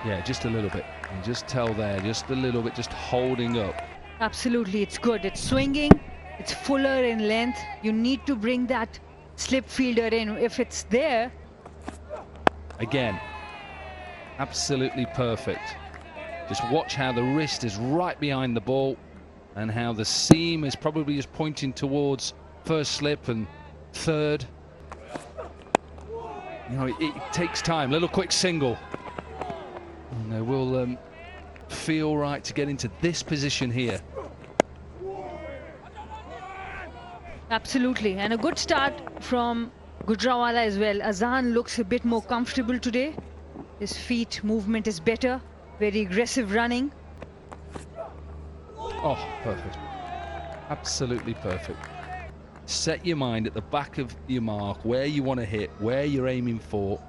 Yeah, just a little bit. You can just tell there, just a little bit, just holding up. Absolutely, it's good. It's swinging. It's fuller in length. You need to bring that slip fielder in. If it's there. Again, absolutely perfect. Just watch how the wrist is right behind the ball and how the seam is probably just pointing towards first slip and third. You know, it takes time. Little quick single. And they will feel right to get into this position here. Absolutely, and a good start from Gujranwala as well. Azan looks a bit more comfortable today. His feet movement is better. Very aggressive running. Oh, perfect. Absolutely perfect. Set your mind at the back of your mark, where you want to hit, where you're aiming for,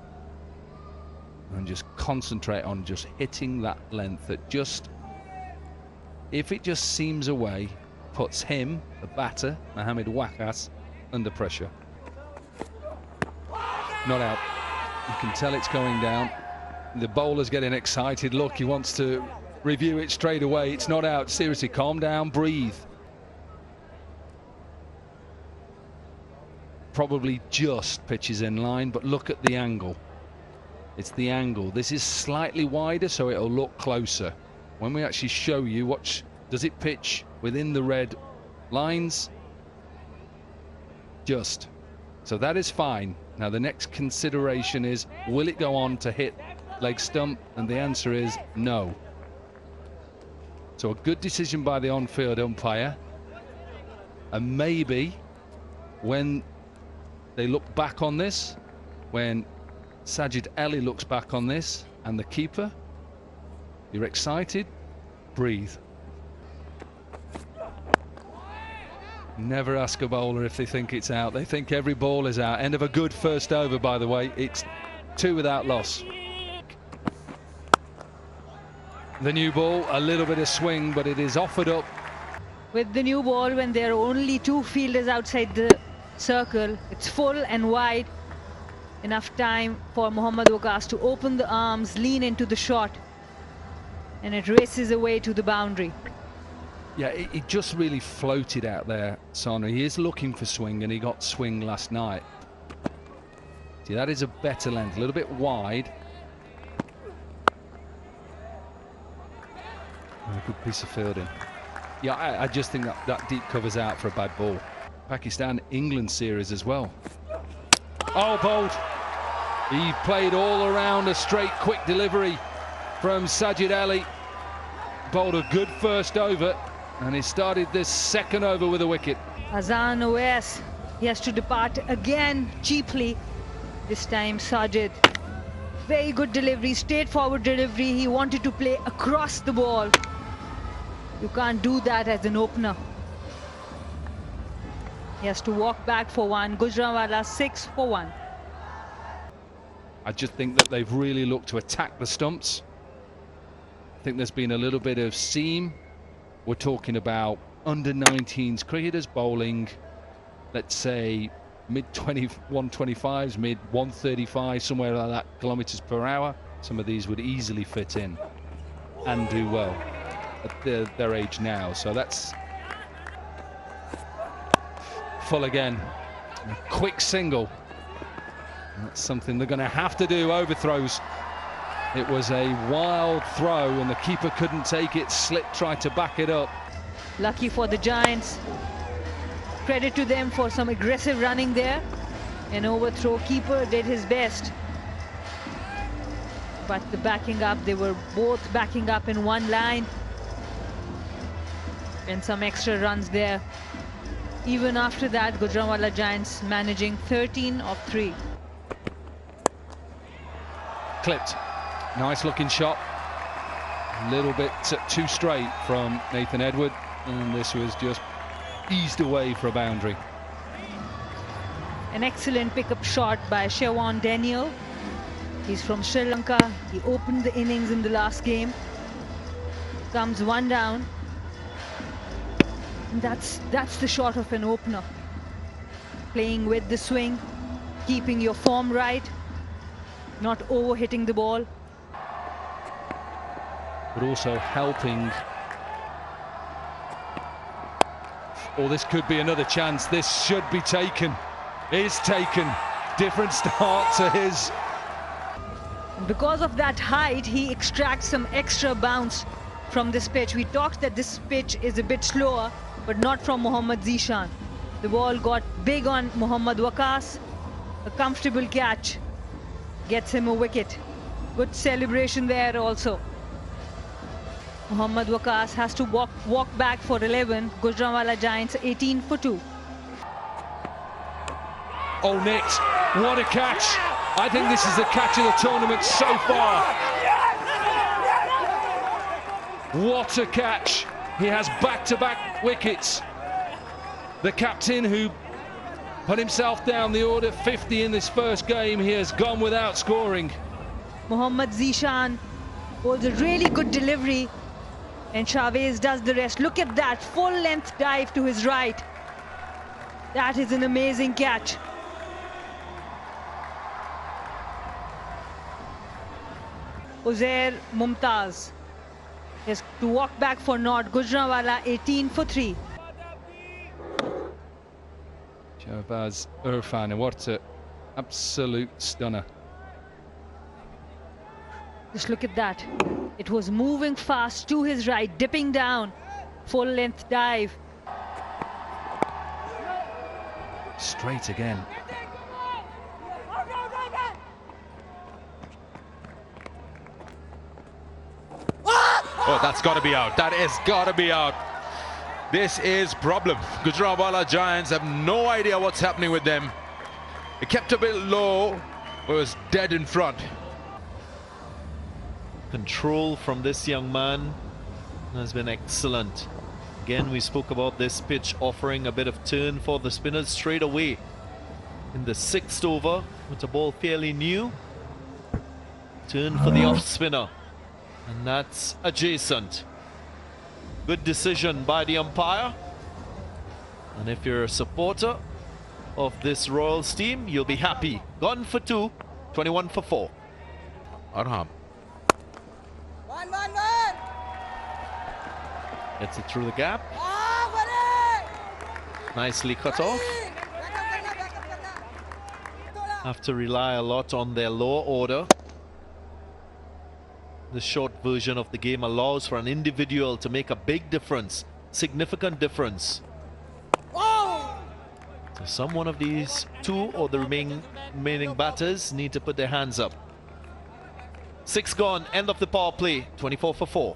and just concentrate on just hitting that length that just, if it just seems away, puts him, the batter, Mohamed Wakas, under pressure. Not out. You can tell it's going down. The bowler's getting excited. Look, he wants to review it straight away. It's not out. Seriously, calm down, breathe. Probably just pitches in line, but look at the angle. It's the angle. This is slightly wider, so it'll look closer. When we actually show you, watch, does it pitch within the red lines? Just. So that is fine. Now the next consideration is, will it go on to hit leg stump? And the answer is no. So a good decision by the on-field umpire. And maybe when they look back on this, when Sajid Ali looks back on this, and the keeper, you're excited, breathe. Never ask a bowler if they think it's out. They think every ball is out. End of a good first over, by the way. It's 2 without loss. The new ball, a little bit of swing, but it is offered up. With the new ball, when there are only 2 fielders outside the circle, it's full and wide. Enough time for Mohammad Wakas to open the arms, lean into the shot, and it races away to the boundary. Yeah, it just really floated out there, Sana. He is looking for swing, and he got swing last night. See, that is a better length, a little bit wide. Oh, good piece of fielding. Yeah, I just think that deep covers out for a bad ball. Pakistan-England series as well. Oh, bowled. He played all around a straight, quick delivery from Sajid Ali. Bowled a good first over, and he started this second over with a wicket. Azan OS, he has to depart again cheaply. This time Sajid. Very good delivery, straightforward delivery. He wanted to play across the ball. You can't do that as an opener. He has to walk back for 1. Gujranwala 6 for 1. I just think that they've really looked to attack the stumps. I think there's been a little bit of seam. We're talking about under-19s cricketers bowling, let's say, mid-125s, mid-135, somewhere like that, kilometres per hour. Some of these would easily fit in and do well at their age now. So that's full again. A quick single. That's something they're going to have to do. Overthrows. It was a wild throw and the keeper couldn't take it. Slip tried to back it up. Lucky for the Giants. Credit to them for some aggressive running there. An overthrow. Keeper did his best. But the backing up, they were both backing up in one line. And some extra runs there. Even after that, Gujranwala Giants managing 13 of 3. Clipped. Nice looking shot. A little bit too straight from Nathan Edward. And this was just eased away for a boundary. An excellent pickup shot by Shewan Daniel. He's from Sri Lanka. He opened the innings in the last game. Comes 1 down. And that's the shot of an opener. Playing with the swing, keeping your form right, not over-hitting the ball. but also helping. Oh, this could be another chance. This should be taken. Is taken. Different start to his. Because of that height, he extracts some extra bounce from this pitch. We talked that this pitch is a bit slower, but not from Mohammad Zishan. The ball got big on Mohammad Waqas. A comfortable catch gets him a wicket. Good celebration there also. Mohammad Waqas has to walk back for 11. Gujranwala Giants 18 for 2. Oh, Nick, what a catch. I think this is the catch of the tournament so far. What a catch. He has back-to-back wickets. The captain who put himself down the order 50 in this first game, he has gone without scoring. Mohammad Zishan holds a really good delivery and Chavez does the rest. Look at that full-length dive to his right. That is an amazing catch. Uzair Mumtaz has to walk back for naught. Gujranwala 18 for 3. Shahbaz Irfan, and what an absolute stunner. Just look at that. It was moving fast to his right, dipping down. Full length dive. Straight again. Oh, that's got to be out. That has got to be out. This is problem. Gujranwala Giants have no idea what's happening with them. It kept a bit low, but was dead in front. Control from this young man has been excellent. Again, we spoke about this pitch offering a bit of turn for the spinners straight away. In the 6th over, with the ball fairly new. Turn for the off spinner. And that's adjacent. Good decision by the umpire. And if you're a supporter of this Royals team, you'll be happy. Gone for 2, 21 for 4. Arham. Gets it through the gap. Nicely cut off. Have to rely a lot on their lower order. The short version of the game allows for an individual to make a big difference, significant difference. So some one of these two or the remaining batters need to put their hands up. 6 gone, end of the power play, 24 for 4.